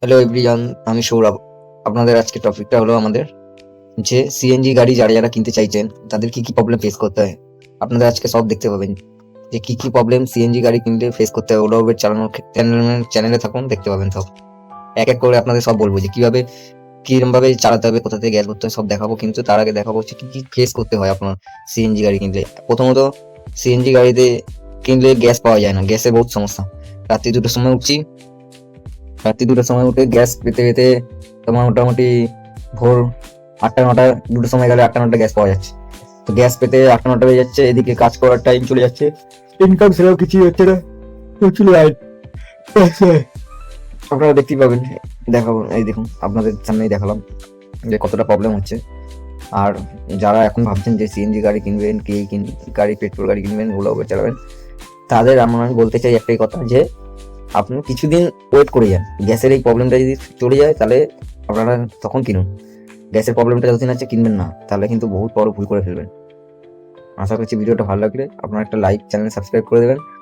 Hello everyone, আমি সৌরভ। আপনাদের আজকে টপিকটা হলো আমাদের যে সিএনজি গাড়ি যারা যারা কিনতে চাইছেন তাদের কি কি প্রবলেম ফেস করতে হয়। আপনাদের আজকে সব দেখতে পাবেন যে কি কি প্রবলেম সিএনজি গাড়ি কিনলে ফেস করতে হয়। ওলা উবের চালানোর চ্যানেলে থাকুন, দেখতে পাবেন সব। এক এক করে আপনাদের সব বলবো যে কিভাবে কিরকম ভাবে চালাতে হবে, কোথা থেকে গ্যাস ভরতে হয়, সব দেখাবো। কিন্তু তার আগে দেখাবো হচ্ছে কি কি ফেস করতে হয় আপনার সিএনজি গাড়ি কিনলে। প্রথমত, সিএনজি গাড়িতে কিনলে গ্যাস পাওয়া যায় না, গ্যাসের বহুত সমস্যা। রাত্রি 2টার সময় উঠছি, রাত্রি 2টার সময় উঠে গ্যাস পেতে পেতে তোমার মোটামুটি ভোর 8টা 9টা, 2টার সময় গেলে 8টা 9টা গ্যাস পাওয়া যাচ্ছে। তো গ্যাস পেতে 8টা 9টা বেজে যাচ্ছে, এদিকে কাজ করার টাইম চলে যাচ্ছে, ইনকাম সেটাও কিছুই হচ্ছে না, প্রচুর লাইট। আপনারা দেখতেই পাবেন, দেখাবো। এই দেখুন, আপনাদের সামনেই দেখালাম যে কতটা প্রবলেম হচ্ছে। আর যারা এখন ভাবছেন যে সিএনজি গাড়ি কিনবেন, গাড়ি পেট্রোল গাড়ি কিনবেন, ওলা উবের চালাবেন, তাদের আমি বলতে চাই একটাই কথা যে আপনি কিছুদিন ওয়েট করে যান। গ্যাসের এই প্রবলেমটা যদি চলে যায় তাহলে আপনারা তখন কিনুন। গ্যাসের প্রবলেমটা যতদিন আছে কিনবেন না, তাহলে কিন্তু বহুত বড় ভুল করে ফেলবেন। আশা করছি ভিডিওটা ভালো লাগলে আপনারা একটা লাইক, চ্যানেল সাবস্ক্রাইব করে দেবেন।